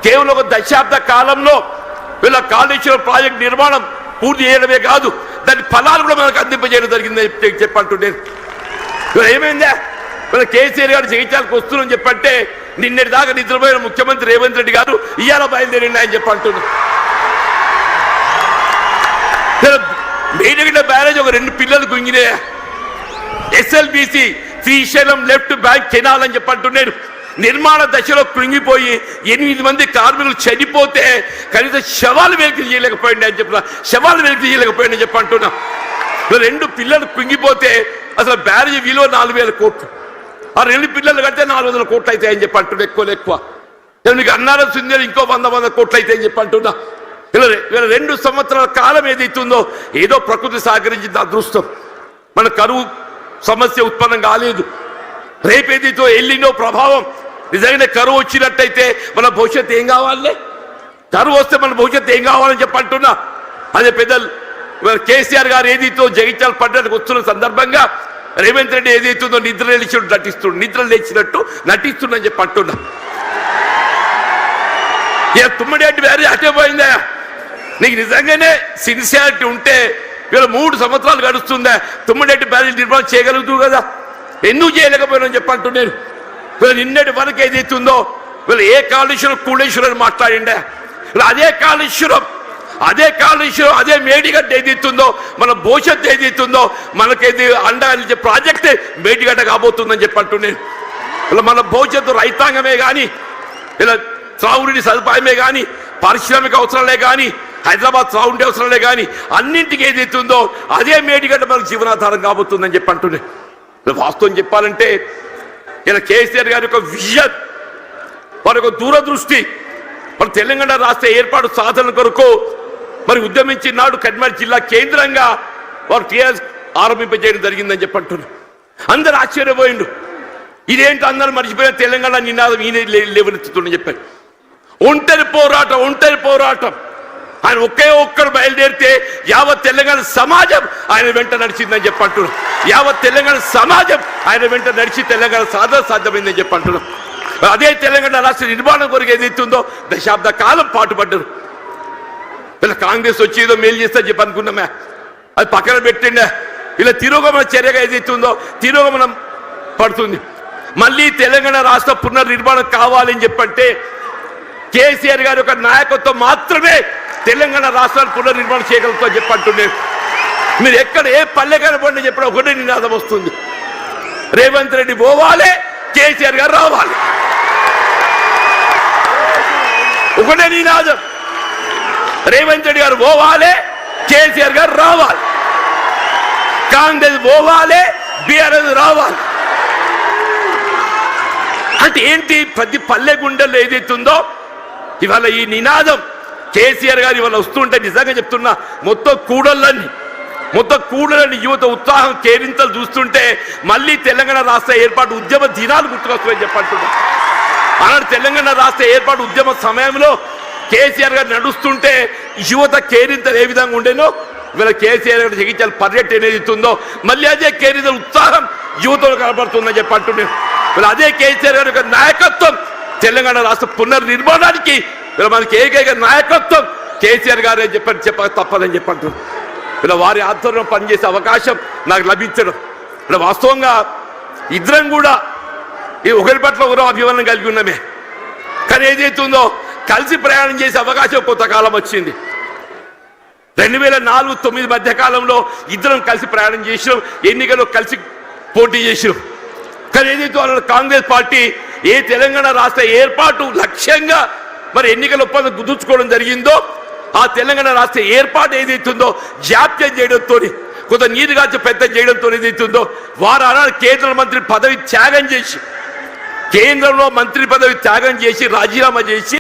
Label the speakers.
Speaker 1: కేవలం ఒక దశాబ్ద కాలంలో వీళ్ళ కాళేశ్వరం ప్రాజెక్ట్ నిర్మాణం పూర్తి చేయడమే కాదు, దాని ఫలాలు కూడా మనకు అందింపజేయడం జరిగిందని చెప్పంటున్నాను. ఏమైందా మన కేసీఆర్ గారు జగిత్యాలకు వస్తున్నారని చెప్పంటే నిన్నటి దాకా నిద్రపోయిన ముఖ్యమంత్రి రేవంత్ రెడ్డి గారు ఇవాళ బయలుదేరిండి అని చెప్పంటున్నారు. మేడిగడ్డ బ్యారేజ్ ఒక 2 పిల్లలు గుంగినే, SLBC Srisailam left bank canal అని చెప్పంటున్నాడు. నిర్మాణ దశలో కృంగిపోయి 8 మంది కార్మికులు చనిపోతే కనీసం శవాలు వెలికి చేయలేకపోయింది అని చెప్తున్నా, శవాలు వెలికి చేయలేకపోయింది అని చెప్పంటున్నా. 2 పిల్లలు కృంగిపోతే అసలు బ్యారేజ్ విలువ 4000 కోట్లు, ఆ 2 పిల్లలు కడితే 400 కోట్లు అయితే అని చెప్పంటున్నా. ఎక్కువ మీకు అన్నారం సుందరం ఇంకో 100 కోట్లు అయితే అని చెప్పంటున్నా. ఇలా 2 సంవత్సరాల కాలం ఏదైతుందో ఏదో ప్రకృతి సహకరించింది అదృష్టం. మన కరువు సమస్య ఉత్పన్నం కాలేదు. రేపేదైతే ఎల్లినో ప్రభావం నిజంగానే కరువు వచ్చినట్టయితే మన భవిష్యత్తు ఏం కావాలి, కరువు వస్తే మన భవిష్యత్తు ఏం కావాలని చెప్పంటున్నా. అదే పెద్దలు కేసీఆర్ గారు ఏదైతే జగిత్యాల పట్టణానికి వస్తున్న సందర్భంగా రేవంత్ రెడ్డి ఏదైతుందో నిద్ర లేచినట్టు నటిస్తుందని చెప్పి అంటున్నా. తుమ్మడి వేరే అటే పోయిందా? నీకు నిజంగానే సిన్సియారిటీ ఉంటే వీళ్ళ 3 సంవత్సరాలు గడుస్తుందా తుమ్మడి బ్యారేజ్ నిర్మాణం చేయగలుగుతావు కదా, ఎందుకు చేయలేకపోయినా చెప్పంటున్నాను. వీళ్ళు నిన్నటి వరకు ఏదైతుందో వీళ్ళు ఏ కాళేశ్వరం కూళేశ్వరం అని మాట్లాడిండే, అదే కాళేశ్వరం అదే మేడిగడ్డ ఏదైతుందో మన భవిష్యత్తు ఏదైతుందో మనకేది అండ ప్రాజెక్టే మేడిగడ్డ కాబోతుందని చెప్పంటున్నాను. ఇలా మన భవిష్యత్తు రైతాంగమే కానీ, ఇలా త్రాగునీటి సదుపాయమే కానీ, పారిశ్రామిక అవసరాలే కానీ, హైదరాబాద్ త్రాగుండే అవసరాలే కానీ అన్నింటికి ఏదైతుందో అదే మేడిగడ్డ మనకు జీవనాధారం కాబోతుందని చెప్పంటున్నాను. వాస్తవం చెప్పాలంటే ఇలా కేసీఆర్ గారి యొక్క విజన్, వారి యొక్క దూరదృష్టి, మన తెలంగాణ రాష్ట్ర ఏర్పాటు సాధన కొరకు మరి ఉద్యమించిన నాడు కరీంనగర్ జిల్లా కేంద్రంగా వారు టీఆర్ఎస్ ఆరంభింపజేయడం జరిగిందని చెప్పంటున్నారు. అందరు ఆశ్చర్యపోయిండు, ఇదేంటి అందరూ మర్చిపోయిన తెలంగాణ నినాదం ఈయన లేవనెత్తుతుందని చెప్పారు. ఒంటరి పోరాటం ఆయన ఒక్కరు బయలుదేరితే యావత్ తెలంగాణ సమాజం ఆయన వెంట నడిచిందని చెప్పంటున్నాం. యావత్ తెలంగాణ సమాజం ఆయన వెంట నడిచి తెలంగాణ సాధ్యమైందని చెప్పంటున్నాం. అదే తెలంగాణ రాష్ట్ర నిర్మాణం కొరకు ఏదైతుందో దశాబ్ద కాలం పాటుపడ్డారు. ఇలా కాంగ్రెస్ వచ్చి ఏదో మేలు చేస్తా చెప్పి అనుకున్నామే, అది పక్కన పెట్టిండే. ఇలా తిరోగమన చర్యగా ఏదైతుందో తిరోగమనం పడుతుంది. మళ్ళీ తెలంగాణ రాష్ట్ర పునర్నిర్మాణం కావాలని చెప్పంటే కేసీఆర్ గారి యొక్క నాయకత్వం మాత్రమే తెలంగాణ రాష్ట్రాన్ని పునర్నిర్మాణం చేయగలుగుతా చెప్పంటున్నారు. మీరు ఎక్కడ ఏ పల్లె కనపడి చెప్పిన ఒకటే నినాదం వస్తుంది, రేవంత్ రెడ్డి పోవాలి, కేసీఆర్ గారు రావాలి. ఒకటే నినాదం, రేవంత్ రెడ్డి గారు పోవాలి, కేసీఆర్ గారు రావాలి, కాంగ్రెస్ పోవాలి, బీఆర్ఎస్ రావాలి. అంటే ఏంటి? ప్రతి పల్లె గుండెల్లో ఏదైతుందో ఇవాళ ఈ నినాదం కేసీఆర్ గారు ఇవాళ వస్తుంటే నిజంగా చెప్తున్నా మొత్తం కూడలని యువత ఉత్సాహం కేరింతలు చూస్తుంటే మళ్ళీ తెలంగాణ రాష్ట్ర ఏర్పాటు ఉద్యమ దినాలు గుర్తుకొస్తాయని చెప్పంటున్నా. అలాంటి తెలంగాణ రాష్ట్ర ఏర్పాటు ఉద్యమ సమయంలో కేసీఆర్ గారు నడుస్తుంటే యువత కేరింతలు ఏ విధంగా ఉండేనో ఇవాళ కేసీఆర్ గారు జగిత్యాల పర్యటన ఏదైతుందో మళ్ళీ అదే కేరింతల ఉత్సాహం యువతలో కనబడుతుందని చెప్పంటున్నాను. అదే కేసీఆర్ గారి యొక్క నాయకత్వం తెలంగాణ రాష్ట్ర పునర్నిర్మాణానికి మనకి ఏకైక నాయకత్వం కేసీఆర్ గారు అని చెప్పక తప్పదని చెప్పంటున్నారు. ఇలా వారి ఆధ్వర్యంలో పనిచేసే అవకాశం నాకు లభించడం, ఇలా వాస్తవంగా ఇద్దరం కూడా ఈ ఒకరి పట్ల ఒకరో అభిమానం కలిగి ఉన్నామే. కానీ ఏదైతుందో కలిసి ప్రయాణం చేసే అవకాశం కొంతకాలం వచ్చింది. 2004-2009 మధ్య కాలంలో ఇద్దరం కలిసి ప్రయాణం చేసినాం, ఎన్నికల్లో కలిసి పోటీ చేసినాం. కానీ ఏదైతే వాళ్ళ కాంగ్రెస్ పార్టీ ఏ తెలంగాణ రాష్ట్ర ఏర్పాటు లక్ష్యంగా మరి ఎన్నికల ఒప్పందం కుదుర్చుకోవడం జరిగిందో ఆ తెలంగాణ రాష్ట్ర ఏర్పాటు ఏదైతుందో జాప్యం చేయడంతో కొంత నీరుగాచి పెద్ద చేయడంతో ఏదైతుందో వారు ఆనాడు కేంద్ర మంత్రి పదవి త్యాగం చేసి కేంద్రంలో మంత్రి పదవి త్యాగం చేసి రాజీనామా చేసి